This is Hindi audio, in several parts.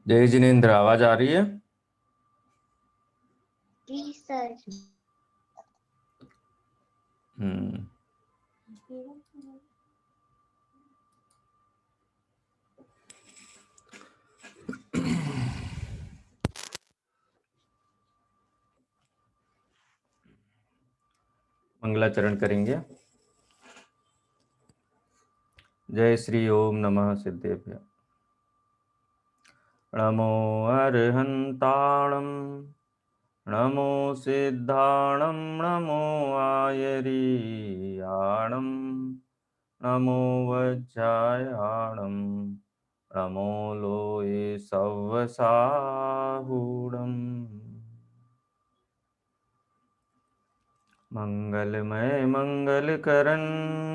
जय जिनेन्द्र, आवाज आ रही है? जी सर। हम्म। मंगलाचरण करेंगे। जय श्री ओम नमः सिद्धेभ्य। नमो अर्हन्ताणं, नमो सिद्धाणं, नमो आयरीयाणं, नमो वज्रायाणं, नमो लोये सव्वसाहूणम्। मंगलमय मंगलकरण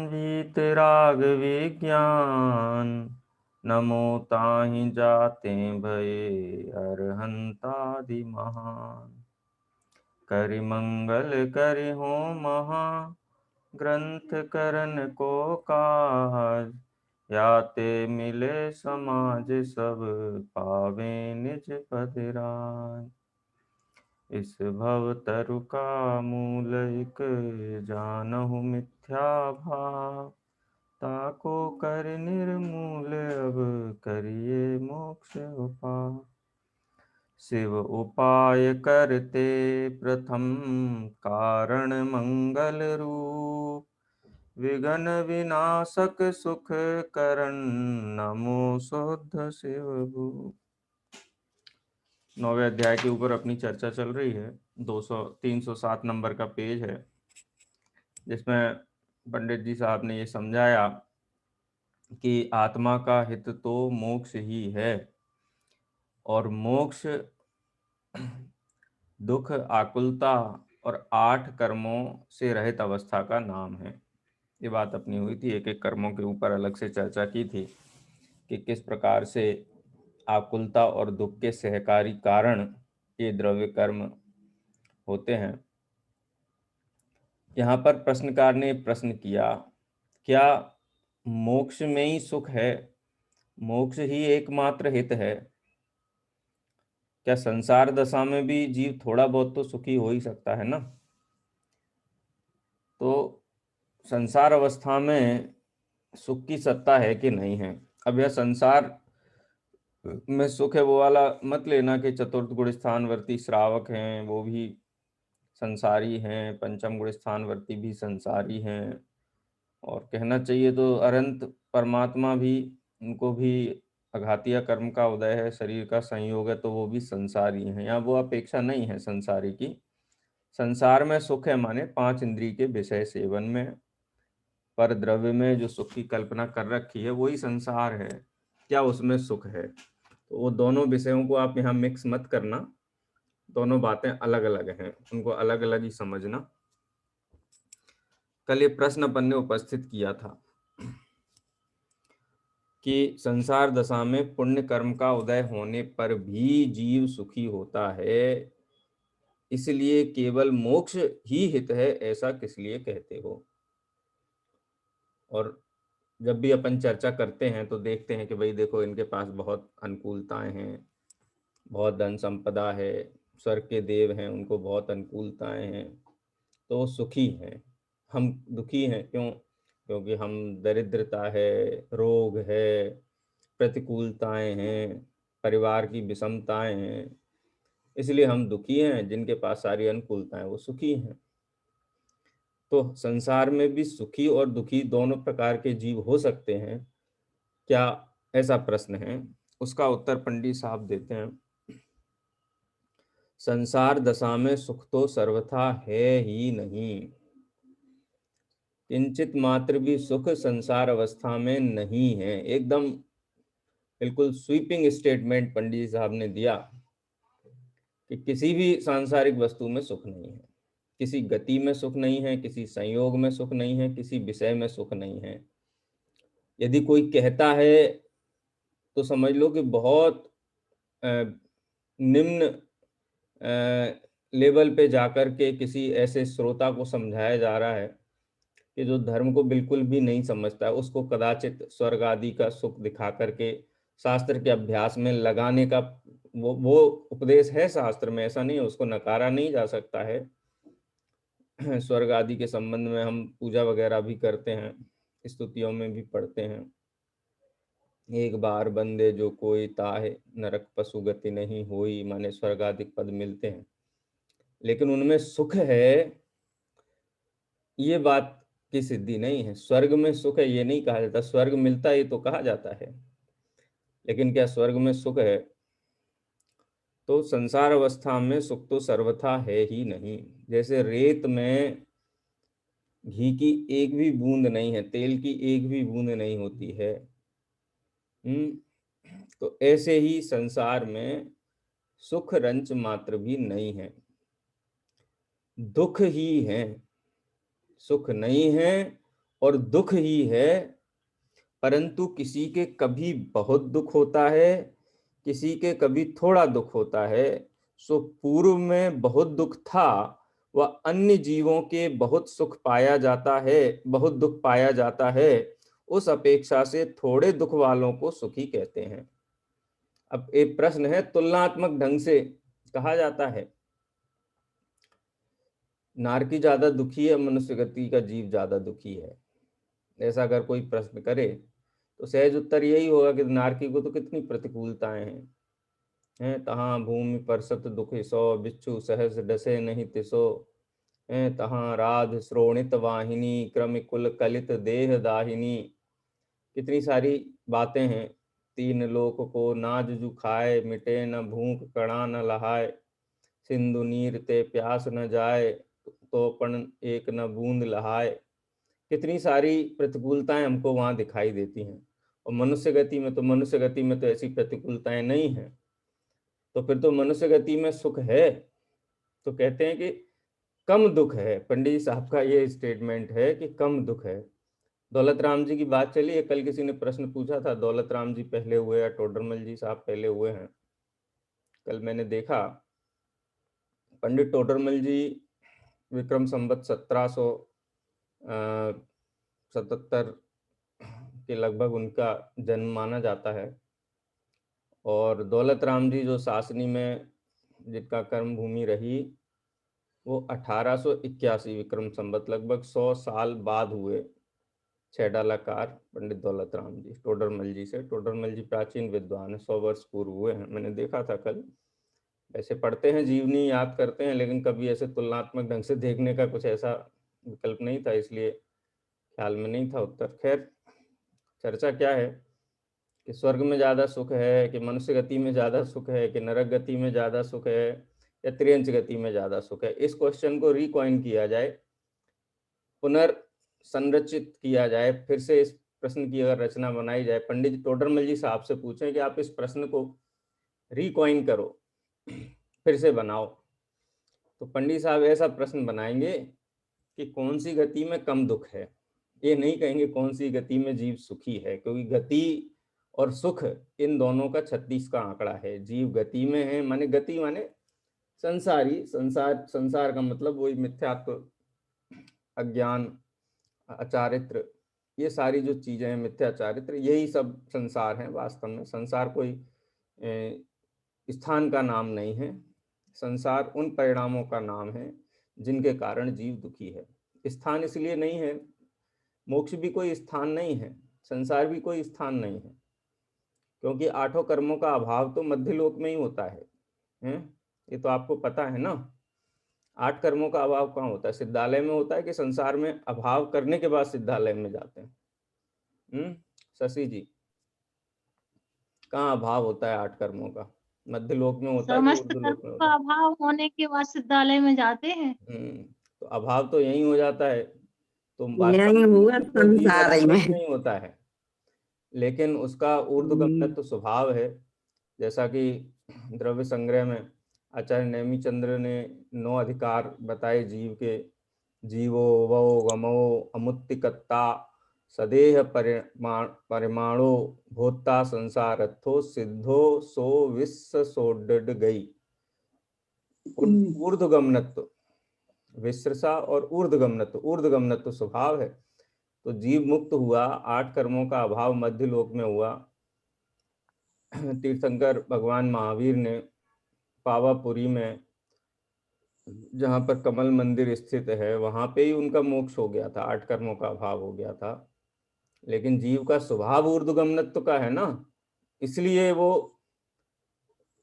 वीतराग विज्ञान, नमो ताहि जाते भये अरहंतादि महान। करि मंगल करि हो महा, ग्रंथ करन को काज। याते मिले समाज सब, पावे निज पद राज। इस भव तरु का मूल एक, जानहु मिथ्या भाव। ताको कर निर्मूल अब, करिए मोक्ष उपाय। शिव उपाय करते प्रथम, कारण मंगल रूप। विघ्न विनाशक सुख करण, नमो शुद्ध शिव भूप। 9वें अध्याय के ऊपर अपनी चर्चा चल रही है। 307 नंबर का पेज है, जिसमें पंडित जी साहब ने ये समझाया कि आत्मा का हित तो मोक्ष ही है, और मोक्ष दुख, आकुलता और 8 कर्मों से रहित अवस्था का नाम है। ये बात अपनी हुई थी, एक एक कर्मों के ऊपर अलग से चर्चा की थी कि किस प्रकार से आकुलता और दुख के सहकारी कारण ये द्रव्य कर्म होते हैं। यहाँ पर प्रश्नकार ने प्रश्न किया, क्या मोक्ष में ही सुख है? मोक्ष ही एकमात्र हित है? क्या संसार दशा में भी जीव थोड़ा बहुत तो सुखी हो ही सकता है ना? तो संसार अवस्था में सुख की सत्ता है कि नहीं है? अब यह संसार में सुख है वो वाला मत लेना कि चतुर्थ गुण स्थानवर्ती श्रावक हैं वो भी संसारी हैं, पंचम गुण स्थानवर्ती भी संसारी हैं, और कहना चाहिए तो अनंत परमात्मा भी, उनको भी अघातिया कर्म का उदय है, शरीर का संयोग है, तो वो भी संसारी हैं। यहाँ वो अपेक्षा नहीं है संसारी की। संसार में सुख है माने 5 इंद्रिय के विषय सेवन में, पर द्रव्य में जो सुख की कल्पना कर रखी है वही संसार है। क्या उसमें सुख है? तो वो दोनों विषयों को आप यहाँ मिक्स मत करना, दोनों बातें अलग अलग हैं, उनको अलग अलग ही समझना। कल ये प्रश्न अपन ने उपस्थित किया था कि संसार दशा में पुण्य कर्म का उदय होने पर भी जीव सुखी होता है, इसलिए केवल मोक्ष ही हित है, ऐसा किस लिए कहते हो? और जब भी अपन चर्चा करते हैं तो देखते हैं कि भाई देखो, इनके पास बहुत अनुकूलताएं हैं, बहुत धन संपदा है, स्वर्ग के देव हैं, उनको बहुत अनुकूलताएं हैं, तो वो सुखी हैं। हम दुखी हैं, क्यों? क्योंकि हम दरिद्रता है, रोग है, प्रतिकूलताएं हैं, परिवार की विषमताएं हैं, इसलिए हम दुखी हैं। जिनके पास सारी अनुकूलताएं वो सुखी हैं। तो संसार में भी सुखी और दुखी दोनों प्रकार के जीव हो सकते हैं क्या, ऐसा प्रश्न है। उसका उत्तर पंडित साहब देते हैं, संसार दशा में सुख तो सर्वथा है ही नहीं। किंचित मात्र भी सुख संसार अवस्था में नहीं है। एकदम बिल्कुल स्वीपिंग स्टेटमेंट पंडित साहब ने दिया कि किसी भी सांसारिक वस्तु में सुख नहीं है, किसी गति में सुख नहीं है, किसी संयोग में सुख नहीं है, किसी विषय में सुख नहीं है। यदि कोई कहता है तो समझ लो कि बहुत निम्न लेवल पे जाकर के किसी ऐसे श्रोता को समझाया जा रहा है कि जो धर्म को बिल्कुल भी नहीं समझता है, उसको कदाचित स्वर्ग आदि का सुख दिखा करके शास्त्र के अभ्यास में लगाने का वो उपदेश है शास्त्र में, ऐसा नहीं है, उसको नकारा नहीं जा सकता है। स्वर्ग आदि के संबंध में हम पूजा वगैरह भी करते हैं, स्तुतियों में भी पढ़ते हैं, एक बार बंदे जो कोई ताहे नरक पशु गति नहीं होई, माने स्वर्ग आदि पद मिलते हैं, लेकिन उनमें सुख है ये बात की सिद्धि नहीं है। स्वर्ग में सुख है ये नहीं कहा जाता, स्वर्ग मिलता है तो कहा जाता है, लेकिन क्या स्वर्ग में सुख है? तो संसार अवस्था में सुख तो सर्वथा है ही नहीं। जैसे रेत में घी की एक भी बूंद नहीं है, तेल की एक भी बूंद नहीं होती है। तो ऐसे ही संसार में सुख रंच मात्र भी नहीं है, दुख ही है। सुख नहीं है और दुख ही है, परंतु किसी के कभी बहुत दुख होता है, किसी के कभी थोड़ा दुख होता है। सो पूर्व में बहुत दुख था, वह अन्य जीवों के बहुत सुख पाया जाता है, बहुत दुख पाया जाता है, उस अपेक्षा से थोड़े दुख वालों को सुखी कहते हैं। अब एक प्रश्न है, तुलनात्मक ढंग से कहा जाता है नारकी ज्यादा दुखी है, मनुष्य गति का जीव ज्यादा दुखी है। ऐसा अगर कोई प्रश्न करे तो सहज उत्तर यही होगा कि नारकी को तो कितनी प्रतिकूलताएं हैं तहाँ भूमि पर सत दुख सौ, बिच्छू सहस डसे नहीं तिसो, हैं तहाँ राध श्रोणित वाहिनी, क्रम कुल कलित देह दाहिनी। कितनी सारी बातें हैं। तीन लोक को नाज जु खाए, मिटे न भूख कणा न लहाए, सिंधु नीर ते प्यास न जाए, तो पण एक न बूंद लहाए। कितनी सारी प्रतिकूलताएं हमको वहां दिखाई देती हैं, और मनुष्य गति में तो ऐसी प्रतिकूलताएं नहीं हैं। तो फिर तो मनुष्य गति में सुख है। तो कहते हैं कि कम दुख है। पंडित जी साहब का ये स्टेटमेंट है कि कम दुख है। दौलत राम जी की बात चली है, कल किसी ने प्रश्न पूछा था दौलत राम जी पहले हुए या टोडरमल जी साहब पहले हुए हैं। कल मैंने देखा पंडित टोडरमल जी विक्रम संवत 1777 के लगभग उनका जन्म माना जाता है, और दौलत राम जी जो सासनी में जिनका कर्म भूमि रही वो 1881 विक्रम संवत लगभग 100 साल बाद हुए। छैडालाकार पंडित दौलत राम जी टोडरमल जी से, टोडरमल जी प्राचीन विद्वान है, 100 वर्ष पूर्व हुए हैं। मैंने देखा था कल। ऐसे पढ़ते हैं जीवनी, याद करते हैं, लेकिन कभी ऐसे तुलनात्मक ढंग से देखने का कुछ ऐसा विकल्प नहीं था, इसलिए ख्याल में नहीं था उत्तर। खैर, चर्चा क्या है कि स्वर्ग में ज़्यादा सुख है कि मनुष्य गति में ज़्यादा सुख है कि नरक गति में ज़्यादा सुख है या त्रियंच गति में ज़्यादा सुख है, इस क्वेश्चन को रिकॉइन किया जाए, पुनर्संरचित किया जाए, फिर से इस प्रश्न की अगर रचना बनाई जाए, पंडित टोडरमल जी साहब से पूछें कि आप इस प्रश्न को रिकॉइन करो, फिर से बनाओ, तो पंडित साहब ऐसा प्रश्न बनाएंगे कि कौन सी गति में कम दुख है। ये नहीं कहेंगे कौन सी गति में जीव सुखी है, क्योंकि गति और सुख इन दोनों का 36 का आंकड़ा है। जीव गति में है, माने गति माने संसारी, संसार का मतलब वही मिथ्यात्व, अज्ञान, अचारित्र, ये सारी जो चीजें हैं, मिथ्याचारित्र, यही सब संसार है। वास्तव में संसार कोई स्थान का नाम नहीं है, संसार उन परिणामों का नाम है जिनके कारण जीव दुखी है। स्थान इसलिए नहीं है, मोक्ष भी कोई स्थान नहीं है, संसार भी कोई स्थान नहीं है, क्योंकि आठों कर्मों का अभाव तो मध्य लोक में ही होता है। ये तो आपको पता है ना। 8 कर्मों का अभाव कहाँ होता है? सिद्धालय में होता है कि संसार में अभाव करने के बाद सिद्धालय में जाते हैं? शशि जी, कहाँ अभाव होता है 8 कर्मों का? मध्य लोक में होता है कि समस्त ऊर्ध्व लोक में कर्मों होता का है? अभाव होने के बाद विद्यालय में जाते हैं। तो अभाव तो यही हो जाता है। तो वास्तव यही में हुआ तो जीव संसार अभाव में। ही नहीं होता है, लेकिन उसका ऊर्ध्वगमन तो स्वभाव है। जैसा कि द्रव्य संग्रह में आचार्य नेमिचंद्र ने 9 अधिकार बताए जीव के। जीवो वो गमो अमुत्तिकत्ता, सदेह परिमाणो भोक्ता संसारत्थो, सिद्धो सो विश्व सोडड गई। ऊर्ध्वगमनत्व, विश्रसा और ऊर्ध्वगमनत्व स्वभाव है। तो जीव मुक्त हुआ, 8 कर्मों का अभाव मध्य लोक में हुआ, तीर्थंकर भगवान महावीर ने पावापुरी में, जहाँ पर कमल मंदिर स्थित है, वहाँ पे ही उनका मोक्ष हो गया था, 8 कर्मों का अभाव हो गया था। लेकिन जीव का स्वभाव ऊर्ध्वगमनत्व का है ना, इसलिए वो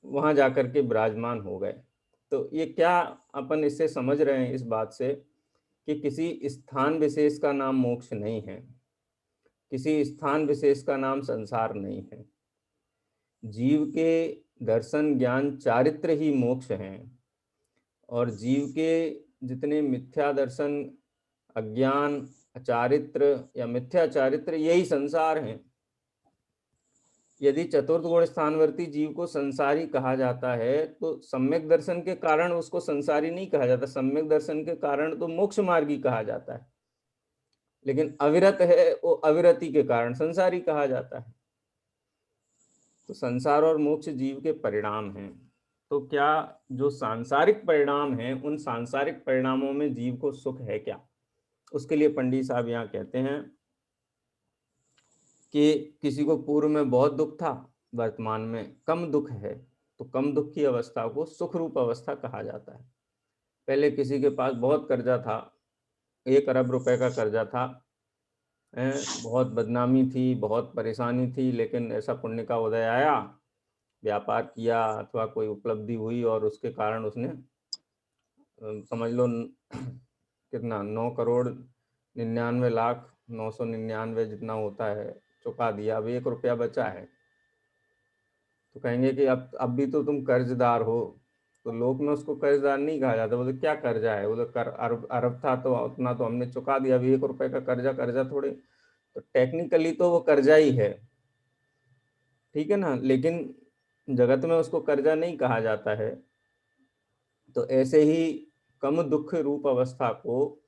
वहां जाकर के विराजमान हो गए। तो ये क्या अपन इससे समझ रहे हैं, इस बात से कि किसी स्थान विशेष का नाम मोक्ष नहीं है, किसी स्थान विशेष का नाम संसार नहीं है। जीव के दर्शन ज्ञान चारित्र ही मोक्ष हैं, और जीव के जितने मिथ्या दर्शन, अज्ञान, अचारित्र या मिथ्या चारित्र, यही संसार हैं। यदि चतुर्थ गुण स्थानवर्ती जीव को संसारी कहा जाता है, तो सम्यक दर्शन के कारण उसको संसारी नहीं कहा जाता, सम्यक दर्शन के कारण तो मोक्ष मार्गी कहा जाता है। लेकिन अविरत है, वो अविरति के कारण संसारी कहा जाता है। तो संसार और मोक्ष जीव के परिणाम हैं। तो क्या जो सांसारिक परिणाम हैं, उन सांसारिक परिणामों में जीव को सुख है क्या? उसके लिए पंडित साहब यहाँ कहते हैं कि किसी को पूर्व में बहुत दुख था, वर्तमान में कम दुख है, तो कम दुख की अवस्था को सुख रूप अवस्था कहा जाता है। पहले किसी के पास बहुत कर्जा था, 1 अरब रुपए का कर्जा था, बहुत बदनामी थी, बहुत परेशानी थी, लेकिन ऐसा पुण्य का उदय आया, व्यापार किया अथवा कोई उपलब्धि हुई, और उसके कारण उसने समझ लो कितना 9,99,999 जितना होता है चुका दिया, अब 1 रुपया बचा है। तो कहेंगे कि अब भी तो तुम कर्जदार हो। तो लोक में उसको कर्जदार नहीं कहा जाता, बोले क्या कर्जा है, बोले कर अरब अरब था तो उतना तो हमने चुका दिया, अभी 1 रुपए का कर्जा कर्जा थोड़े। तो टेक्निकली तो वो कर्जा ही है, ठीक है ना, लेकिन जगत में उसको कर्जा नहीं कहा जाता है। तो ऐसे ही कम दुख रूप अवस्था को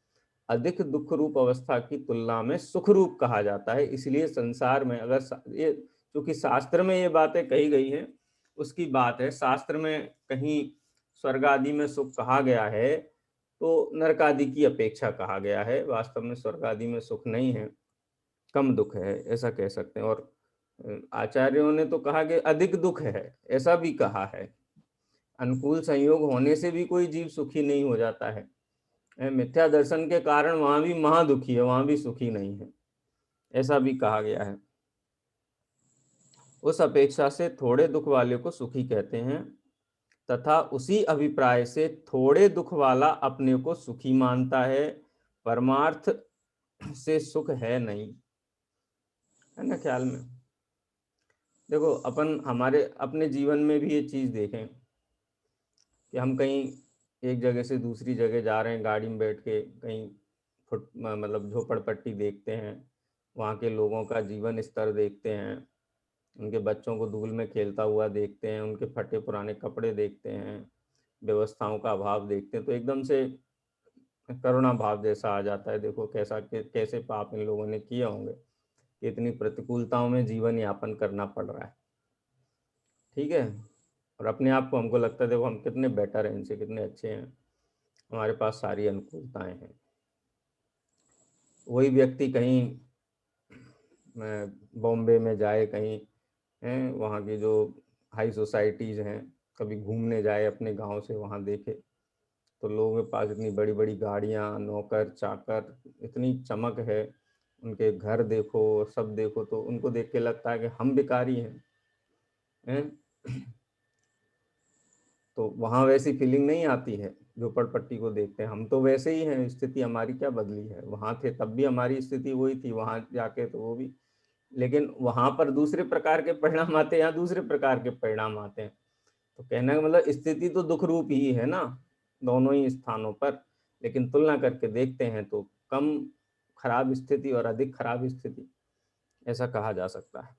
अधिक दुख रूप अवस्था की तुलना में सुख रूप कहा जाता है। इसलिए संसार में अगर ये, क्योंकि शास्त्र में ये बातें कही गई हैं, उसकी बात है, शास्त्र में कहीं स्वर्ग आदि में सुख कहा गया है तो नरक आदि की अपेक्षा कहा गया है। वास्तव में स्वर्ग आदि में सुख नहीं है, कम दुख है, ऐसा कह सकते हैं। और आचार्यों ने तो कहा कि अधिक दुख है, ऐसा भी कहा है। अनुकूल संयोग होने से भी कोई जीव सुखी नहीं हो जाता है, मिथ्या दर्शन के कारण वहां भी महादुखी है, वहां भी सुखी नहीं है, ऐसा भी कहा गया है। उस अपेक्षा से थोड़े दुख वाले को सुखी कहते हैं, तथा उसी अभिप्राय से थोड़े दुख वाला अपने को सुखी मानता है, परमार्थ से सुख है नहीं, है ना ख्याल में। देखो अपन हमारे अपने जीवन में भी ये चीज देखें कि हम कहीं एक जगह से दूसरी जगह जा रहे हैं, गाड़ी में बैठ के कहीं मतलब झोपड़पट्टी देखते हैं, वहाँ के लोगों का जीवन स्तर देखते हैं, उनके बच्चों को धूल में खेलता हुआ देखते हैं, उनके फटे पुराने कपड़े देखते हैं, व्यवस्थाओं का अभाव देखते हैं, तो एकदम से करुणा भाव जैसा आ जाता है। देखो कैसे पाप इन लोगों ने किए होंगे कि इतनी प्रतिकूलताओं में जीवन यापन करना पड़ रहा है, ठीक है। और अपने आप को हमको लगता है देखो हम कितने बेटर हैं, इनसे कितने अच्छे हैं, हमारे पास सारी अनुकूलताएं हैं। वही व्यक्ति कहीं बॉम्बे में जाए, कहीं हैं वहाँ की जो हाई सोसाइटीज़ हैं, कभी घूमने जाए अपने गांव से, वहाँ देखे तो लोगों के पास इतनी बड़ी बड़ी गाड़ियाँ, नौकर चाकर, इतनी चमक है, उनके घर देखो, सब देखो, तो उनको देख के लगता है कि हम भिखारी हैं। तो वहाँ वैसी फीलिंग नहीं आती है झोपड़पट्टी को देखते हैं, हम तो वैसे ही हैं, स्थिति हमारी क्या बदली है, वहाँ थे तब भी हमारी स्थिति वही थी, वहाँ जाके तो वो भी, लेकिन वहाँ पर दूसरे प्रकार के परिणाम आते हैं, यहाँ दूसरे प्रकार के परिणाम आते हैं। तो कहने का मतलब स्थिति तो दुख रूप ही है ना, दोनों ही स्थानों पर, लेकिन तुलना करके देखते हैं तो कम खराब स्थिति और अधिक खराब स्थिति, ऐसा कहा जा सकता है।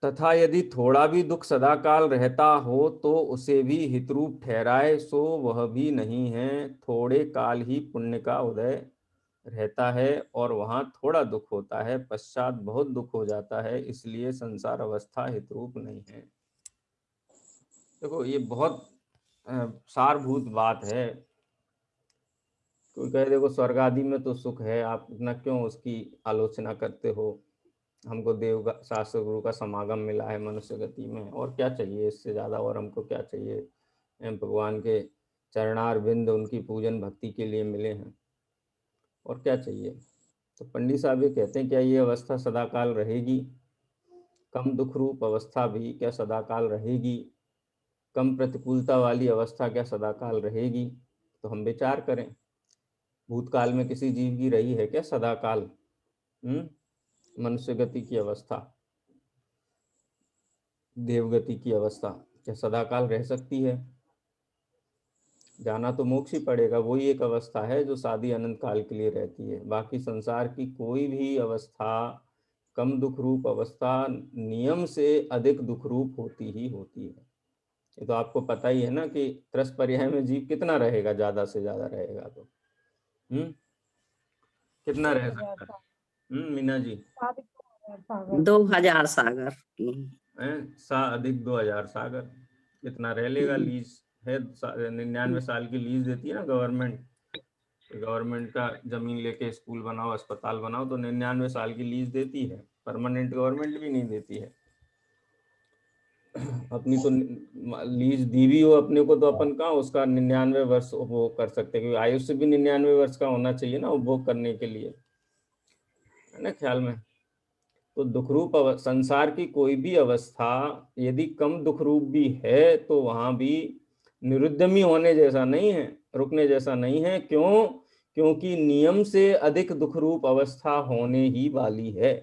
तथा यदि थोड़ा भी दुख सदाकाल रहता हो तो उसे भी हितरूप ठहराए, सो वह भी नहीं है। थोड़े काल ही पुण्य का उदय रहता है और वहाँ थोड़ा दुख होता है, पश्चात बहुत दुख हो जाता है, इसलिए संसार अवस्था हितरूप नहीं है। देखो ये बहुत सारभूत बात है। कोई कहे देखो स्वर्ग आदि में तो सुख है, आप इतना क्यों उसकी आलोचना करते हो, हमको देव शास्त्र गुरु का समागम मिला है मनुष्य गति में, और क्या चाहिए इससे ज़्यादा, और हमको क्या चाहिए। भगवान के चरणार बिंद उनकी पूजन भक्ति के लिए मिले हैं, और क्या चाहिए। तो पंडित साहब ये कहते हैं, क्या ये अवस्था सदाकाल रहेगी? कम दुख रूप अवस्था भी क्या सदाकाल रहेगी? कम प्रतिकूलता वाली अवस्था क्या सदाकाल रहेगी? तो हम विचार करें, भूतकाल में किसी जीव की रही है क्या सदाकाल मनुष्य गति की अवस्था, देवगति की अवस्था क्या सदाकाल रह सकती है? जाना तो मोक्ष ही पड़ेगा, वही एक अवस्था है जो शादी अनंत काल के लिए रहती है। बाकी संसार की कोई भी अवस्था कम दुख रूप अवस्था नियम से अधिक दुख रूप होती ही होती है। ये तो आपको पता ही है ना कि त्रस पर्याय में जीव कितना रहेगा, ज्यादा से ज्यादा रहेगा तो कितना रह सकता है मीना जी? 2000 सागर की अधिक 2000 सागर कितना रह लेगा। लीज है 99 साल की लीज देती है ना गवर्नमेंट। गवर्नमेंट का जमीन लेके स्कूल बनाओ, अस्पताल बनाओ, तो 99 साल की लीज देती है। परमानेंट गवर्नमेंट भी नहीं देती है। अपनी तो लीज दी भी हो अपने को, तो अपन कहाँ उसका 99 वर्ष उपभोग कर सकते हैं, क्योंकि आयुष्य भी 99 वर्ष का होना चाहिए ना उपभोग करने के लिए, है ना ख्याल में। तो दुखरूप संसार की कोई भी अवस्था यदि कम दुखरूप भी है तो वहां भी निरुद्यमी होने जैसा नहीं है, रुकने जैसा नहीं है। क्यों? क्योंकि नियम से अधिक दुखरूप अवस्था होने ही वाली है,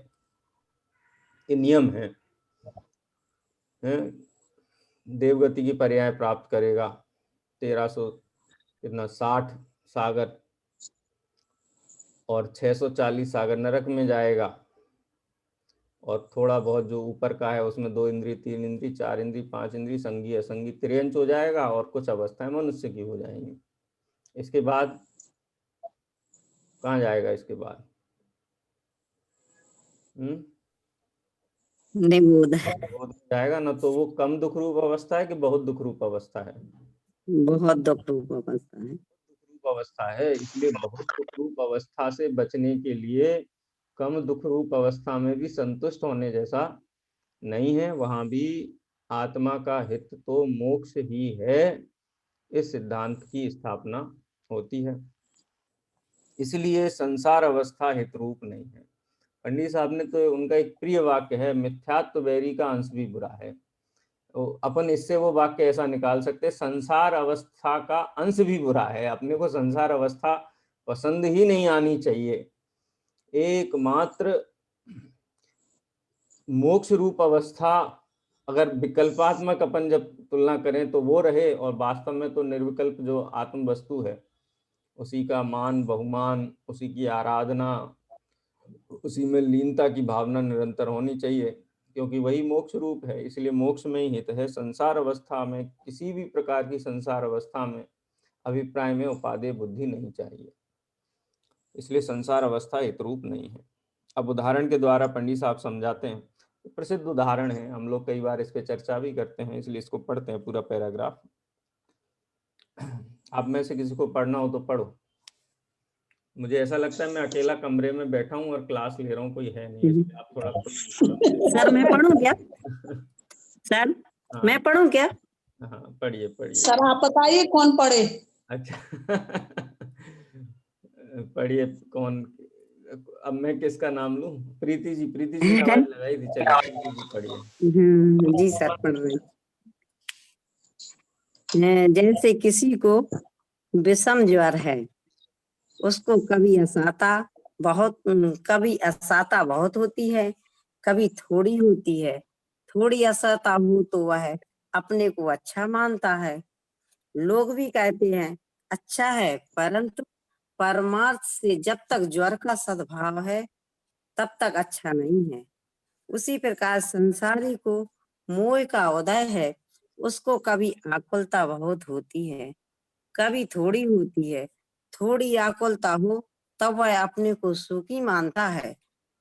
ये नियम है। देवगति की पर्याय प्राप्त करेगा 1360 सागर, और 640 सागर नरक में जाएगा, और थोड़ा बहुत जो ऊपर का है उसमें 2 इंद्री, 3 इंद्री, 4 इंद्री, 5 इंद्री, संगी असंगी त्रियंच हो जाएगा, और कुछ अवस्थाएं मनुष्य की हो जाएंगी। इसके बाद कहाँ जाएगा? इसके बाद निबोध जाएगा ना। तो वो कम दुख रूप अवस्था है कि बहुत दुख रूप अवस्था है? बहुत दुख रूप अवस्था है। दुख रूप अवस्था है। इसलिए बहुत दुख रूप अवस्था से बचने के लिए कम दुख रूप अवस्था में भी संतुष्ट होने जैसा नहीं है। वहां भी आत्मा का हित तो मोक्ष ही है, इस सिद्धांत की स्थापना होती है। इसलिए संसार अवस्था हित रूप नहीं है। पंडित साहब ने तो उनका एक प्रिय वाक्य है, मिथ्यात्व बैरी का अंश भी बुरा है। तो अपन इससे वो वाक्य ऐसा निकाल सकते, संसार अवस्था का अंश भी बुरा है। अपने को संसार अवस्था पसंद ही नहीं आनी चाहिए। एकमात्र मोक्ष रूप अवस्था अगर विकल्पात्मक अपन जब तुलना करें तो वो रहे, और वास्तव में तो निर्विकल्प जो आत्म वस्तु है उसी का मान बहुमान, उसी की आराधना, उसी में लीनता की भावना निरंतर होनी चाहिए, क्योंकि वही मोक्ष रूप है। इसलिए मोक्ष में ही हित है। संसार अवस्था में, किसी भी प्रकार की संसार अवस्था में अभिप्राय में उपादेय बुद्धि नहीं चाहिए। इसलिए संसार अवस्था हित रूप नहीं है। अब उदाहरण के द्वारा पंडित साहब समझाते हैं। प्रसिद्ध उदाहरण है, हम लोग कई बार इस पे चर्चा भी करते हैं, इसलिए इसको पढ़ते हैं पूरा पैराग्राफ। आप में से किसी को पढ़ना हो तो पढ़ो। मुझे ऐसा लगता है मैं अकेला कमरे में बैठा हूँ और क्लास ले रहा हूँ, कोई है नहीं, इसलिए आप थोड़ा सर मैं पढ़ूं क्या? सर हाँ मैं पढ़ूं क्या? हाँ पढ़िए पढ़िए। सर आप बताइए कौन पढ़े? अच्छा पढ़िए। कौन? अब मैं किसका नाम लूं? प्रीति जी, प्रीति जी ने आवाज लगाई थी, चलिए प्रीति जी पढ़िए। जी सर पढ़ रहे हैं। जैसे किसी को विषम ज्वर है, उसको कभी असाता बहुत होती है, कभी थोड़ी होती है। थोड़ी असाता हो तो वह अपने को अच्छा मानता है। लोग भी कहते हैं अच्छा है, परंतु परमार्थ से जब तक ज्वर का सद्भाव है तब तक अच्छा नहीं है। उसी प्रकार संसारी को मोह का उदय है, उसको कभी आकुलता बहुत होती है, कभी थोड़ी होती है। थोड़ी आकुलता हो तब वह अपने को सुखी मानता है।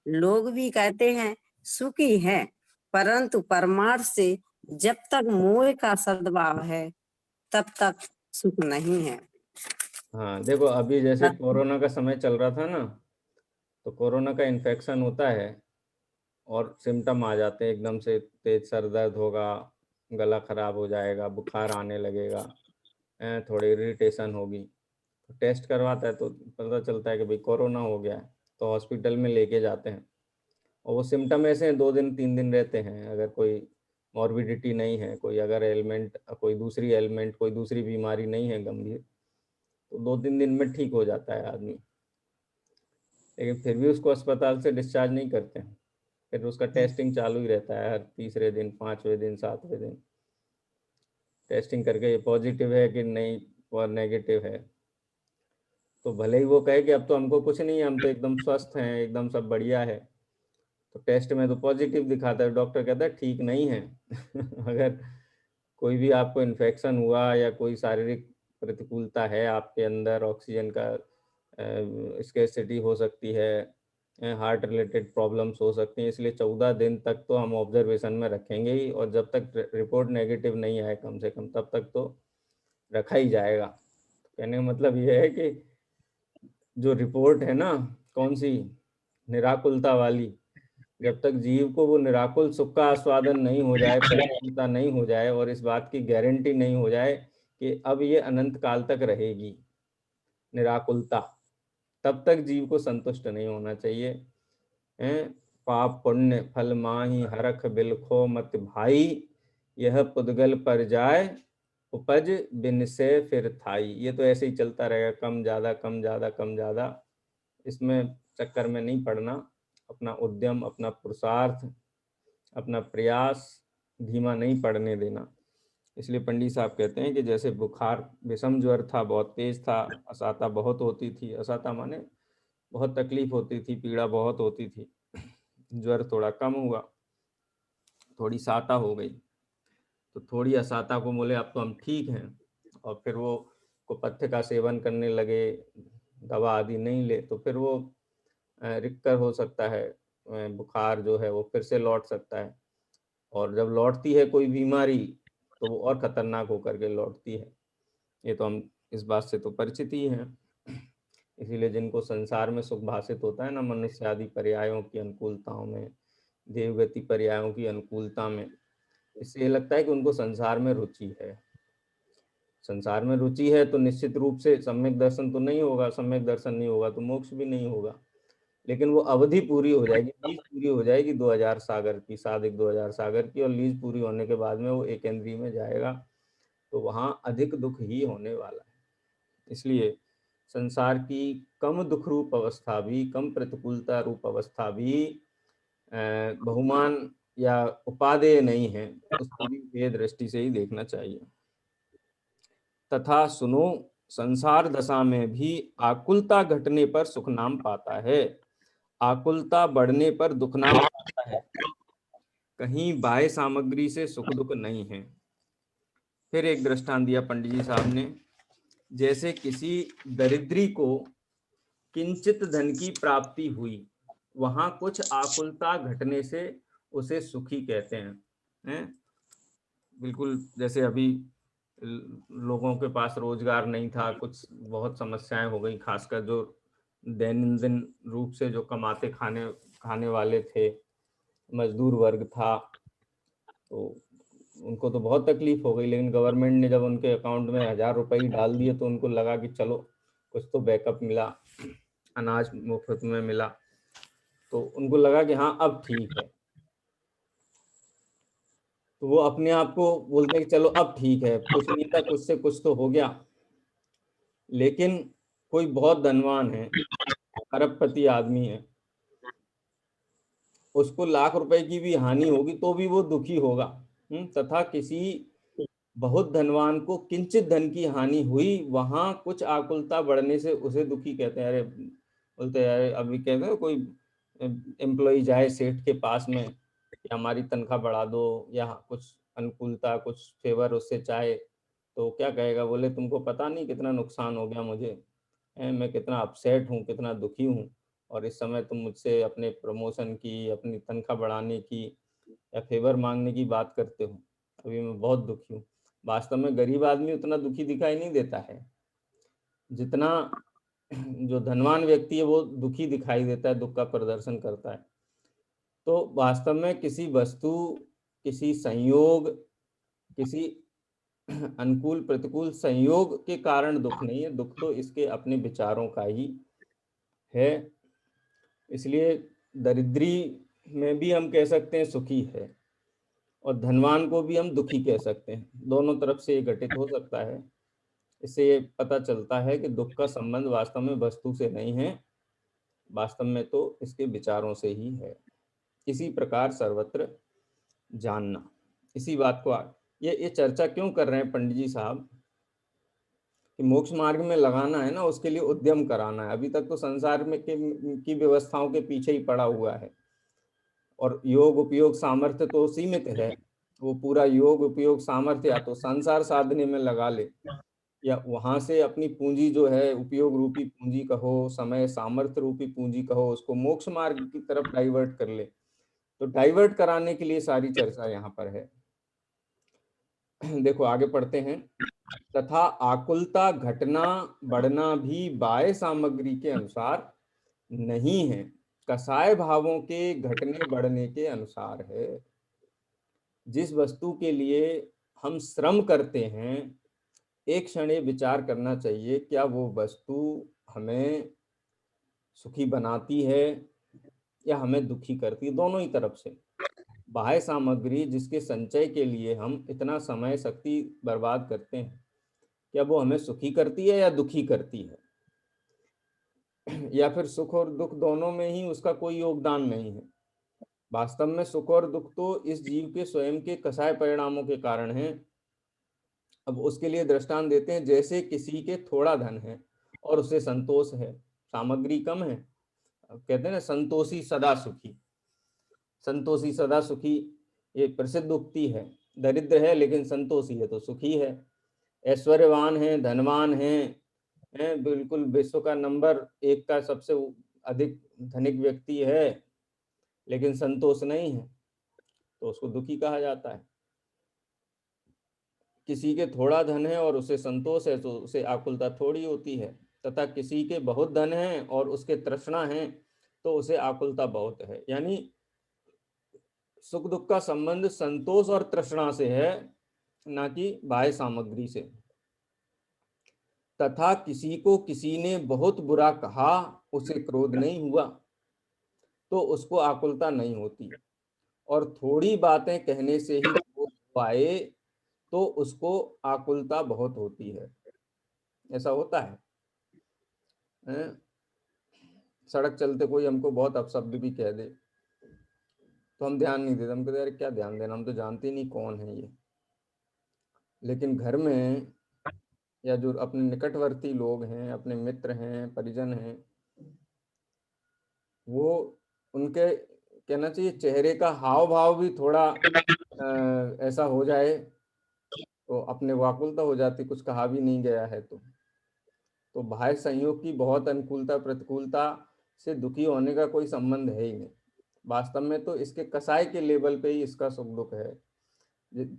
लोग भी कहते हैं सुखी है, परंतु परमार्थ से जब तक मोह का सद्भाव है तब तक सुख नहीं है। हाँ देखो, अभी जैसे कोरोना का समय चल रहा था ना, तो कोरोना का इन्फेक्शन होता है और सिम्टम आ जाते हैं एकदम से, तेज सर दर्द होगा, गला खराब हो जाएगा, बुखार आने लगेगा, थोड़ी इरिटेशन होगी। तो टेस्ट करवाता है तो पता चलता है कि भाई कोरोना हो गया है, तो हॉस्पिटल में लेके जाते हैं। और वो सिम्टम ऐसे हैं 2 दिन 3 दिन रहते हैं। अगर कोई मॉर्बिडिटी नहीं है, कोई अगर एलिमेंट, कोई दूसरी एलिमेंट, कोई दूसरी बीमारी नहीं है गंभीर, तो 2-3 दिन में ठीक हो जाता है आदमी। लेकिन फिर भी उसको अस्पताल से डिस्चार्ज नहीं करते हैं, फिर उसका टेस्टिंग चालू ही रहता है हर तीसरे दिन, 5वें दिन, 7वें दिन टेस्टिंग करके ये पॉजिटिव है कि नहीं और नेगेटिव है। तो भले ही वो कहे कि अब तो हमको कुछ नहीं है, हम तो एकदम स्वस्थ हैं, एकदम सब बढ़िया है, तो टेस्ट में तो पॉजिटिव दिखाता है, डॉक्टर कहता है ठीक नहीं है। अगर कोई भी आपको इन्फेक्शन हुआ या कोई शारीरिक प्रतिकूलता है आपके अंदर, ऑक्सीजन का स्केर्सिटी हो सकती है, हार्ट रिलेटेड प्रॉब्लम्स हो सकती हैं, इसलिए 14 दिन तक तो हम ऑब्जर्वेशन में रखेंगे ही, और जब तक रिपोर्ट नेगेटिव नहीं आए कम से कम, तब तक तो रखा ही जाएगा। कहने का मतलब ये है कि जो रिपोर्ट है ना, कौन सी, निराकुलता वाली, जब तक जीव को वो निराकुल सुख का आस्वादन नहीं हो जाए, प्रतिकूलता नहीं हो जाए, और इस बात की गारंटी नहीं हो जाए कि अब ये अनंत काल तक रहेगी निराकुलता, तब तक जीव को संतुष्ट नहीं होना चाहिए। हैं, पाप पुण्य फल माही हरख बिलखो मत भाई, यह पुद्गल पर जाए उपज बिन से फिर थाई। ये तो ऐसे ही चलता रहेगा, कम ज़्यादा कम ज़्यादा कम ज़्यादा, इसमें चक्कर में नहीं पड़ना। अपना उद्यम, अपना पुरुषार्थ, अपना प्रयास धीमा नहीं पड़ने देना। इसलिए पंडित साहब कहते हैं कि जैसे बुखार, विषम ज्वर था, बहुत तेज था, असाता बहुत होती थी, असाता माने बहुत तकलीफ होती थी, पीड़ा बहुत होती थी, ज्वर थोड़ा कम हुआ, थोड़ी साता हो गई, तो थोड़ी असाता को बोले अब तो हम ठीक हैं, और फिर वो को पथ्य का सेवन करने लगे, दवा आदि नहीं ले, तो फिर वो रिकवर हो सकता है, बुखार जो है वो फिर से लौट सकता है। और जब लौटती है कोई बीमारी तो वो और खतरनाक होकर के लौटती है। ये तो हम इस बात से तो परिचित ही हैं। इसीलिए जिनको संसार में सुख भाषित होता है ना, मनुष्य आदि पर्यायों की अनुकूलताओं में, देवगति पर्यायों की अनुकूलता में, इससे ये लगता है कि उनको संसार में रुचि है। संसार में रुचि है तो निश्चित रूप से सम्यक दर्शन तो नहीं होगा, सम्यक दर्शन नहीं होगा तो मोक्ष भी नहीं होगा। लेकिन वो अवधि पूरी हो जाएगी, लीज पूरी हो जाएगी 2000 सागर की, साधिक 2000 सागर की, और लीज पूरी होने के बाद में वो एकेंद्रीय में जाएगा, तो वहां अधिक दुख ही होने वाला है। इसलिए संसार की कम दुख रूप अवस्था भी, कम प्रतिकूलता रूप अवस्था भी बहुमान या उपादेय नहीं है, उसको भी ये दृष्टि से ही देखना चाहिए। तथा सुनो, संसार दशा में भी आकुलता घटने पर सुख नाम पाता है, आकुलता बढ़ने पर दुख नाम पाता है, कहीं बाह्य सामग्री से सुख दुख नहीं है। फिर एक दृष्टांत दिया पंडित जी साहब ने, जैसे किसी दरिद्री को किंचित धन की प्राप्ति हुई, वहां कुछ आकुलता घटने से उसे सुखी कहते हैं। बिल्कुल जैसे अभी लोगों के पास रोजगार नहीं था, कुछ बहुत समस्याएं हो गई, खासकर जो दैनंदिन रूप से जो कमाते खाने वाले थे, मजदूर वर्ग था, तो उनको तो बहुत तकलीफ हो गई। लेकिन गवर्नमेंट ने जब उनके अकाउंट में 1000 रुपये डाल दिए तो उनको लगा कि चलो कुछ तो बैकअप मिला, अनाज मुफ्त में मिला, तो उनको लगा कि हाँ अब ठीक है। तो वो अपने आप को बोलते हैं कि चलो अब ठीक है, कुछ नहीं था, कुछ से कुछ तो हो गया। लेकिन कोई बहुत धनवान है, अरबपति आदमी है, उसको लाख रुपए की भी हानि होगी तो भी वो दुखी होगा। तथा किसी बहुत धनवान को किंचित धन की हानि हुई, वहां कुछ आकुलता बढ़ने से उसे दुखी कहते हैं। अरे बोलते हैं, अभी कहते हैं कोई एम्प्लॉय जाए सेठ के पास में कि हमारी तनख्वाह बढ़ा दो, या कुछ अनुकूलता, कुछ फेवर उससे चाहे, तो क्या कहेगा, बोले तुमको पता नहीं कितना नुकसान हो गया मुझे, मैं कितना अपसेट हूँ, कितना दुखी हूँ, और इस समय तुम मुझसे अपने प्रमोशन की, अपनी तनख्वाह बढ़ाने की या फेवर मांगने की बात करते हो, अभी मैं बहुत दुखी हूँ। वास्तव में गरीब आदमी उतना दुखी दिखाई नहीं देता है जितना जो धनवान व्यक्ति है वो दुखी दिखाई देता है, दुख का प्रदर्शन करता है। तो वास्तव में किसी वस्तु, किसी संयोग, किसी अनुकूल प्रतिकूल संयोग के कारण दुख नहीं है, दुख तो इसके अपने विचारों का ही है। इसलिए दरिद्री में भी हम कह सकते हैं सुखी है, और धनवान को भी हम दुखी कह सकते हैं। दोनों तरफ से ये घटित हो सकता है। इससे ये पता चलता है कि दुख का संबंध वास्तव में वस्तु से नहीं है, वास्तव में तो इसके विचारों से ही है। इसी प्रकार सर्वत्र जानना, इसी बात को ये चर्चा क्यों कर रहे हैं पंडित जी साहब कि मोक्ष मार्ग में लगाना है ना, उसके लिए उद्यम कराना है। अभी तक तो संसार में की व्यवस्थाओं के पीछे ही पड़ा हुआ है, और योग उपयोग सामर्थ्य तो सीमित है। वो पूरा योग उपयोग सामर्थ्य या तो संसार साधने में लगा ले, या वहां से अपनी पूंजी जो है, उपयोग रूपी पूंजी कहो, समय सामर्थ्य रूपी पूंजी कहो, उसको मोक्ष मार्ग की तरफ डाइवर्ट कर ले। तो डाइवर्ट कराने के लिए सारी चर्चा यहाँ पर है। देखो आगे पढ़ते हैं। तथा आकुलता घटना बढ़ना भी बाह्य सामग्री के अनुसार नहीं है, कसाय भावों के घटने बढ़ने के अनुसार है। जिस वस्तु के लिए हम श्रम करते हैं, एक क्षण ये विचार करना चाहिए, क्या वो वस्तु हमें सुखी बनाती है या हमें दुखी करती है? दोनों ही तरफ से। बाह्य सामग्री जिसके संचय के लिए हम इतना समय शक्ति बर्बाद करते हैं, क्या वो हमें सुखी करती है या दुखी करती है? या फिर सुख और दुख दोनों में ही उसका कोई योगदान नहीं है? वास्तव में सुख और दुख तो इस जीव के स्वयं के कसाय परिणामों के कारण हैं। अब उसके लिए दृष्टांत देते हैं, जैसे किसी के थोड़ा धन है और उसे संतोष है, सामग्री कम है, अब कहते हैं ना संतोषी सदा सुखी। संतोषी सदा सुखी ये प्रसिद्ध उक्ति है। दरिद्र है लेकिन संतोषी है तो सुखी है। ऐश्वर्यवान है, धनवान है, बिल्कुल विश्व का नंबर 1 का सबसे अधिक धनिक व्यक्ति है, लेकिन संतोष नहीं है, तो उसको दुखी कहा जाता है। किसी के थोड़ा धन है और उसे संतोष है तो उसे आकुलता थोड़ी होती है, तथा किसी के बहुत धन है और उसके तृष्णा है तो उसे आकुलता बहुत है। यानी सुख दुख का संबंध संतोष और तृष्णा से है, ना कि बाह्य सामग्री से। तथा किसी को किसी ने बहुत बुरा कहा, उसे क्रोध नहीं हुआ तो उसको आकुलता नहीं होती, और थोड़ी बातें कहने से ही क्रोध पाए तो उसको आकुलता बहुत होती है। ऐसा होता है, सड़क चलते कोई हमको बहुत अपशब्द भी कह दे तो हम ध्यान नहीं देते, हम कहते यार क्या ध्यान देना, हम तो जानते ही नहीं कौन है ये। लेकिन घर में या जो अपने निकटवर्ती लोग हैं, अपने मित्र हैं, परिजन हैं, वो उनके कहना चाहिए चेहरे का हाव भाव भी थोड़ा ऐसा हो जाए तो अपने वाकुलता हो जाती, कुछ कहा भी नहीं गया है तो बाह्य संयोग की बहुत अनुकूलता प्रतिकूलता से दुखी होने का कोई संबंध है ही नहीं। वास्तव में तो इसके कसाय के लेवल पे ही इसका सुख दुख है।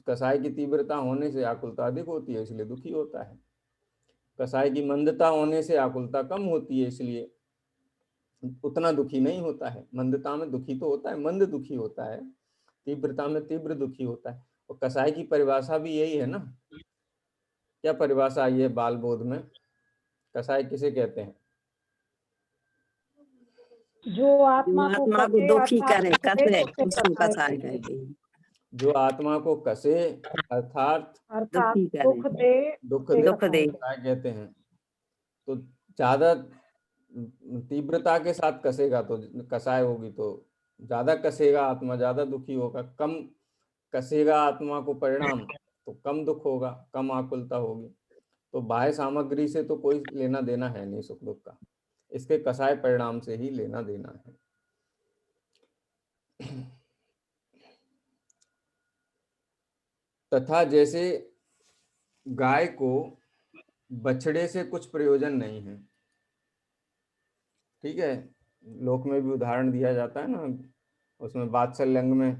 कसाय की तीव्रता होने से आकुलता अधिक होती है, इसलिए दुखी होता है। कसाय की मंदता होने से आकुलता कम होती है, इसलिए उतना दुखी नहीं होता है। मंदता में दुखी तो होता है, मंद दुखी होता है, तीव्रता में तीव्र दुखी होता है। और कसाय की परिभाषा भी यही है ना। क्या परिभाषा आई है बाल बोध में? कसाय किसे कहते हैं? जो आत्मा को दुखी करे, कसे उसको उसको कसाय कहते हैं। जो आत्मा को कसे अर्थात दुखी करे, दुख दे कसाय कहते हैं। तो ज्यादा तीव्रता के साथ कसेगा तो कसाय होगी, तो ज्यादा कसेगा आत्मा ज्यादा दुखी होगा, कम कसेगा आत्मा को परिणाम तो कम दुख होगा, कम आकुलता होगी। तो बाह्य सामग्री से तो कोई लेना देना है नहीं सुख दुख का, इसके कसाय परिणाम से ही लेना देना है। तथा जैसे गाय को बछड़े से कुछ प्रयोजन नहीं है, ठीक है, लोक में भी उदाहरण दिया जाता है ना, उसमें वात्सल्यंग में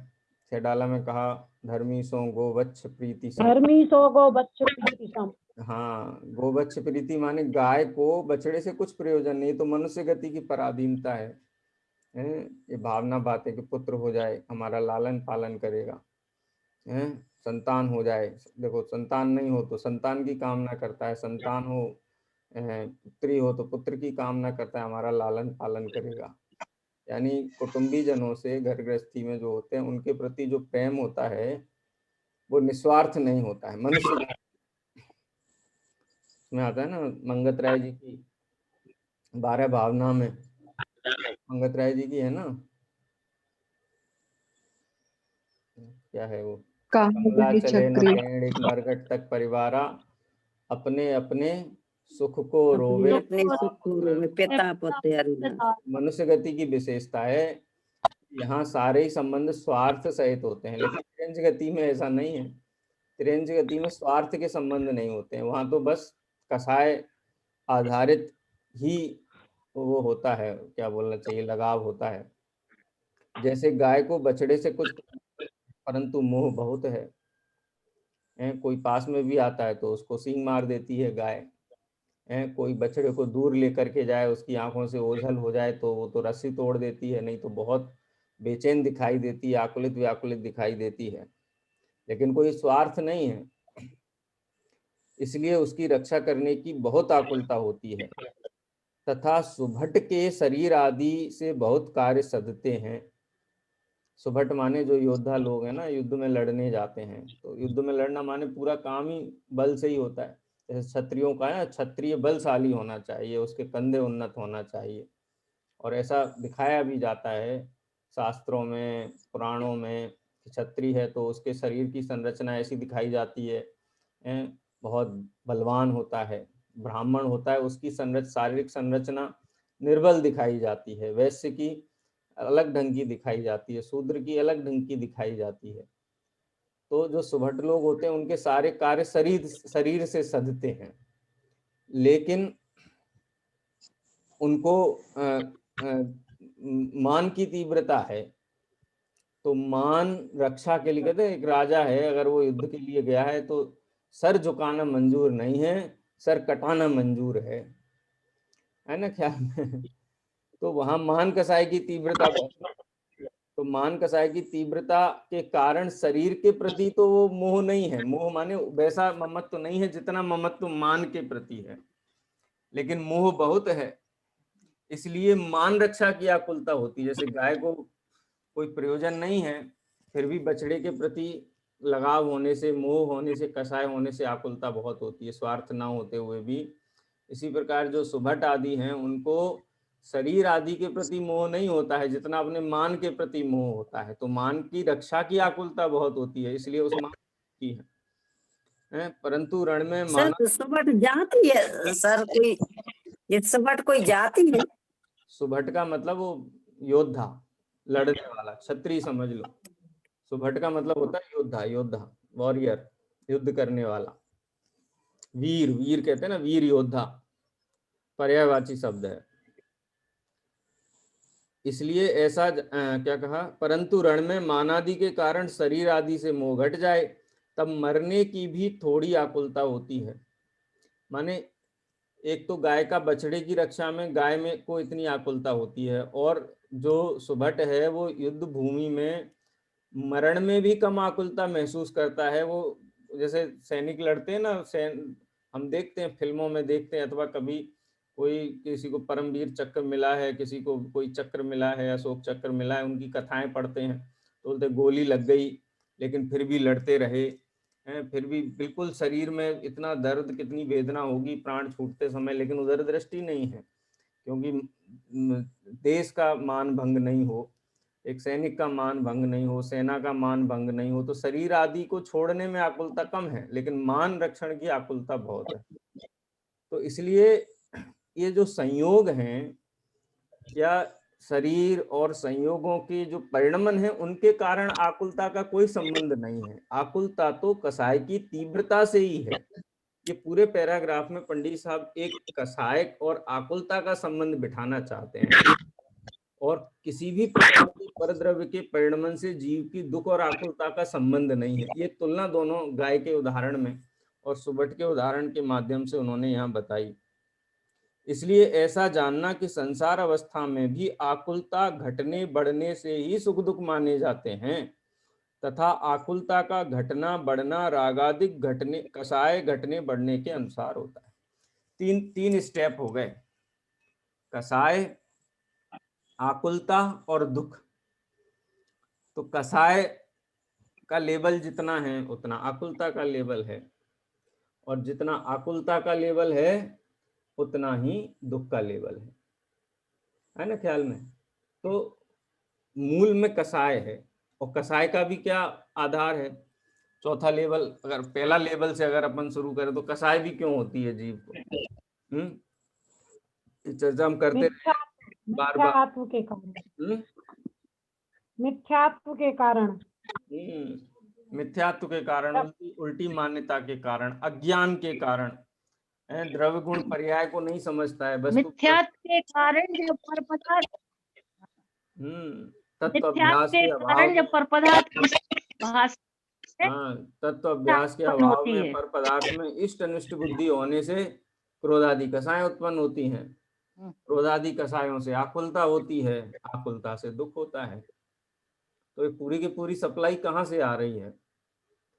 छेडाला में कहा धर्मी सो गोवत्स प्रीति सम। धर्मी सो गोवत्स प्रीति सम। हाँ, गोवत्स प्रीति माने गाय को बछड़े से कुछ प्रयोजन नहीं, तो मनुष्य गति की पराधीनता है। ये भावना बात है कि पुत्र हो जाए, हमारा लालन पालन करेगा, संतान हो जाए। देखो संतान नहीं हो तो संतान की कामना करता है, संतान हो, पुत्री हो तो पुत्र की कामना करता है, हमारा लालन पालन करेगा। यानी कुटुंबी जनों से घर गृहस्थी में जो होते हैं उनके प्रति जो प्रेम होता है वो निस्वार्थ नहीं होता है। मनुष्य में आता है ना मंगत राय जी की 12 भावना में, मंगत राय जी की है ना, क्या है वो, कमला चले न पेड़ एक मरघट तक परिवारा, अपने अपने सुख को अपने रोवे। अपने सुख को रोवे, पिता पुत्र अरुणा। मनुष्य गति की विशेषता है, यहाँ सारे ही संबंध स्वार्थ सहित होते हैं, लेकिन तिरंज गति में ऐसा नहीं है। तिरंज गति में स्वार्थ के संबंध नहीं होते हैं, वहां तो बस कसाय आधारित ही वो होता है, क्या बोलना चाहिए, लगाव होता है। जैसे गाय को बछड़े से कुछ परंतु मोह बहुत है, कोई पास में भी आता है तो उसको सींग मार देती है गाय, कोई बछड़े को दूर लेकर के जाए, उसकी आंखों से ओझल हो जाए तो वो तो रस्सी तोड़ देती है, नहीं तो बहुत बेचैन दिखाई देती है, आकुलित व्याकुलित दिखाई देती है, लेकिन कोई स्वार्थ नहीं है, इसलिए उसकी रक्षा करने की बहुत आकुलता होती है। तथा सुभट के शरीर आदि से बहुत कार्य सधते हैं। सुभट माने जो योद्धा लोग हैं ना, युद्ध में लड़ने जाते हैं, तो युद्ध में लड़ना माने पूरा काम ही बल से ही होता है। जैसे क्षत्रियों का है, क्षत्रिय बलशाली होना चाहिए, उसके कंधे उन्नत होना चाहिए, और ऐसा दिखाया भी जाता है शास्त्रों में, पुराणों में। क्षत्रिय है तो उसके शरीर की संरचना ऐसी दिखाई जाती है, बहुत बलवान होता है। ब्राह्मण होता है उसकी शारीरिक संरचना निर्बल दिखाई जाती है, वैश्य की अलग ढंग की दिखाई जाती है, शूद्र की अलग ढंग की दिखाई जाती है। तो जो सुभट लोग होते हैं उनके सारे कार्य शरीर से सधते हैं, लेकिन उनको मान की तीव्रता है। तो मान रक्षा के लिए, कहते हैं एक राजा है अगर वो युद्ध के लिए गया है तो सर झुकाना मंजूर नहीं है, सर कटाना मंजूर है ना ख्याल में। तो वहां मान कसाई की तीव्रता, तो मान कसाई की तीव्रता के कारण शरीर के प्रति तो वो मोह नहीं है, मोह माने वैसा ममत्व तो नहीं है जितना ममत्व मान के प्रति है, लेकिन मोह बहुत है, इसलिए मान रक्षा की आकुलता होती है। जैसे गाय को कोई प्रयोजन नहीं है, फिर भी बछड़े के प्रति लगाव होने से, मोह होने से, कसाय होने से आकुलता बहुत होती है, स्वार्थ ना होते हुए भी। इसी प्रकार जो सुभट आदि हैं उनको शरीर आदि के प्रति मोह नहीं होता है जितना अपने मान के प्रति मोह होता है, तो मान की रक्षा की आकुलता बहुत होती है, इसलिए उस मान की है। परंतु रण में सर मानव, सुबट जाती है सर, कोई ये सुबट कोई जाती है? सुभट का मतलब वो योद्धा, लड़ने वाला, क्षत्रिय समझ लो। सुभट का मतलब होता है योद्धा, योद्धा, वॉरियर, युद्ध करने वाला, वीर, वीर कहते हैं ना, वीर योद्धा पर्यायवाची शब्द है। इसलिए ऐसा क्या कहा, परंतु रण में मानादि के कारण शरीर आदि से मोह घट जाए तब मरने की भी थोड़ी आकुलता होती है। माने एक तो गाय का बछड़े की रक्षा में गाय में को इतनी आकुलता होती है, और जो सुभट है वो युद्ध भूमि में मरण में भी कम आकुलता महसूस करता है। वो जैसे सैनिक लड़ते हैं ना, हम देखते हैं फिल्मों में देखते हैं, अथवा कभी कोई किसी को परमवीर चक्र मिला है, किसी को कोई चक्र मिला है, अशोक चक्र मिला है, उनकी कथाएं पढ़ते हैं तो बोलते गोली लग गई लेकिन फिर भी लड़ते रहे हैं, फिर भी बिल्कुल शरीर में इतना दर्द, कितनी वेदना होगी प्राण छूटते समय, लेकिन उधर दृष्टि नहीं है, क्योंकि देश का मान भंग नहीं हो, एक सैनिक का मान भंग नहीं हो, सेना का मान भंग नहीं हो, तो शरीर आदि को छोड़ने में आकुलता कम है, लेकिन मान रक्षण की आकुलता बहुत है। तो इसलिए ये जो संयोग हैं, या शरीर और संयोगों के जो परिणमन है, उनके कारण आकुलता का कोई संबंध नहीं है। आकुलता तो कसाय की तीव्रता से ही है। ये पूरे पैराग्राफ में पंडित साहब एक कसाय और आकुलता का संबंध बिठाना चाहते हैं, और किसी भी प्रकार के परद्रव्य के परिणमन से जीव की दुख और आकुलता का संबंध नहीं है। ये तुलना दोनों गाय के उदाहरण में और सुबट के उदाहरण के माध्यम से उन्होंने यहाँ बताई। इसलिए ऐसा जानना कि संसार अवस्था में भी आकुलता घटने बढ़ने से ही सुख दुख माने जाते हैं तथा आकुलता का घटना बढ़ना रागादिक घटने कसाय घटने बढ़ने के अनुसार होता है। तीन स्टेप हो गए, कसाय, आकुलता और दुख। तो कसाय का लेवल जितना है उतना आकुलता का लेवल है, और जितना आकुलता का लेवल है उतना ही दुख का लेवल है ना ख्याल में। तो मूल में कसाय है, और कसाय का भी क्या आधार है, चौथा लेवल। अगर पहला लेवल से अगर अपन शुरू करें तो कसाय भी क्यों होती है जीव को, चर्चा हम करते बार बार। मिथ्यात्व के कारण, मिथ्यात्व के कारण, मिथ्यात्व के कारण, उल्टी मान्यता के कारण, अज्ञान के कारण, द्रव्य गुण पर्याय को नहीं समझता है, बस मिथ्यात्व के कारण जब पर पदार्थ तत्व अभ्यास के अभाव कारण जब पर पदार्थ भास तत्व अभ्यास के अभाव में पर पदार्थ में इष्ट अनिष्ट बुद्धि होने से क्रोधादि कसाएं उत्पन्न होती हैं। क्रोधादि कसायों से आकुलता होती है, आकुलता से दुख होता है। तो ये पूरी की पूरी सप्लाई कहाँ से आ रही है?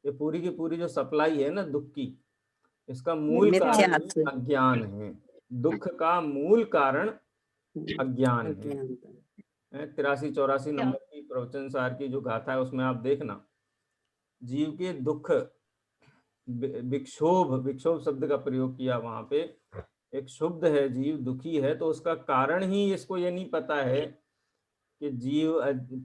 ये पूरी की पूरी जो सप्लाई है ना दुख की, इसका मूल कारण अज्ञान है। दुख का मूल कारण अज्ञान है। 83-84 नंबर की प्रवचन सार की जो गाथा है उसमें आप देखना, जीव के दुख, विक्षोभ शब्द का प्रयोग किया वहां पे। एक शुद्ध है जीव, दुखी है, तो उसका कारण ही इसको ये नहीं पता है कि जीव,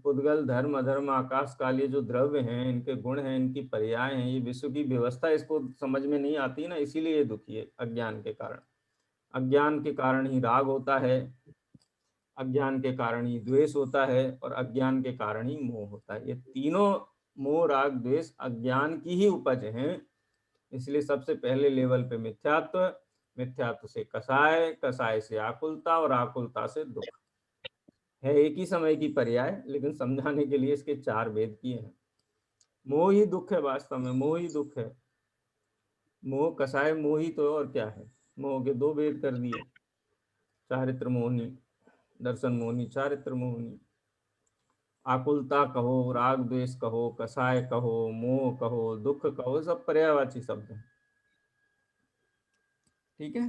पुद्गल, धर्म, अधर्म, आकाश काल, ये जो द्रव्य हैं, इनके गुण हैं, इनकी पर्याय हैं, ये विश्व की व्यवस्था इसको समझ में नहीं आती ना, इसीलिए ये दुखी है अज्ञान के कारण। अज्ञान के कारण ही राग होता है, अज्ञान के कारण ही द्वेष होता है, और अज्ञान के कारण ही मोह होता है। ये तीनों मोह, राग, द्वेष अज्ञान की ही उपज हैं। इसलिए सबसे पहले लेवल पे मिथ्यात्व, मिथ्यात्व से कसाय, कसाय से आकुलता, और आकुलता से दुख है। एक ही समय की पर्याय, लेकिन समझाने के लिए इसके 4 भेद किए हैं। मोह ही दुख है, वास्तव में मोह ही दुख है। मोह, कसाय मोह ही तो, और क्या है? मोह के 2 भेद कर दिए, चारित्र मोहनी, दर्शन मोहनी, चारित्र मोहनी। आकुलता कहो, राग द्वेष कहो, कसाय कहो, मोह कहो, दुख कहो, सब पर्यायवाची शब्द हैं। ठीक है।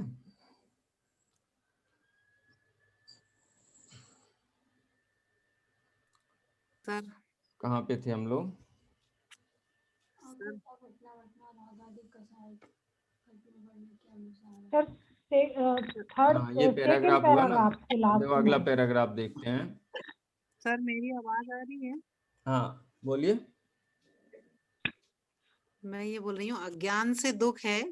सर कहाँ पे थे हम लोग? सर थर्ड ये पैराग्राफ हुआ ना, के लास्ट अब अगला पैराग्राफ देखते हैं। सर मेरी आवाज आ रही है? हाँ बोलिए। मैं ये बोल रही हूँ, अज्ञान से दुख है,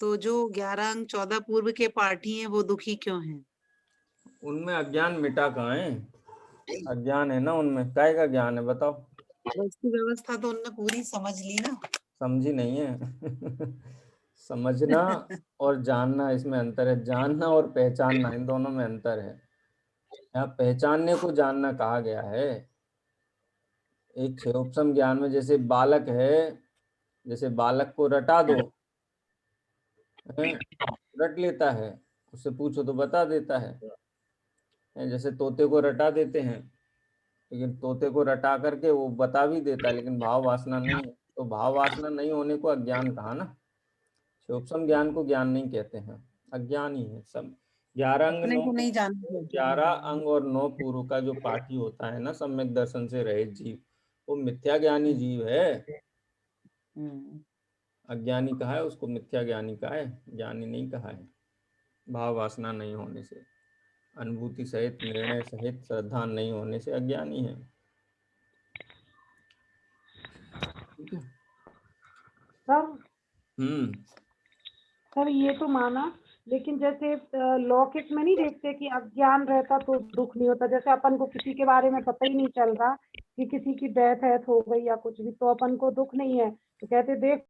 तो जो 11 अंक 14 पूर्व के पाठी हैं वो दुखी क्यों हैं? उनमें अज्ञान मिटा कहाँ है? अज्ञान है ना उनमें, काय का ज्ञान है बताओ? वस्तु व्यवस्था तो उनने पूरी समझ ली ना। समझी नहीं है। समझना और जानना, इसमें अंतर है। जानना और पहचानना, इन दोनों में अंतर है। यहाँ पहचानने को जानना कहा गया है। एक क्षेत्रोपम ज्ञान में जैसे बालक है, जैसे बालक को रटा दो, रट लेता है, उससे पूछो तो बता देता है। जैसे तोते को रटा देते हैं, लेकिन तोते को रटा करके वो बता भी देता है, लेकिन भाव वासना नहीं है। तो भाव वासना नहीं होने को अज्ञान कहा ना। सूक्ष्म ज्ञान को ज्ञान नहीं कहते हैं, अज्ञान ही है सब। 11 अंग अपने 9, को नहीं जानते। 11 अंग और 9 पूर्व का जो पाठी होता है ना, सम्यक दर्शन से रहित जीव, वो मिथ्या ज्ञानी जीव है। अज्ञानी कहा है उसको, मिथ्या ज्ञानी कहा है, ज्ञानी नहीं कहा है। भाव वासना नहीं होने से, अनुभूति सहित, निर्णय सहित, श्रद्धा नहीं होने से अज्ञानी है। ठीक है सर। सर ये तो माना, लेकिन जैसे लौकिक में नहीं देखते कि अज्ञान रहता तो दुख नहीं होता। जैसे अपन को किसी के बारे में पता ही नहीं चल रहा कि किसी की डेथ हो गई या कुछ भी, तो अपन को दुख नहीं है, तो कहते देख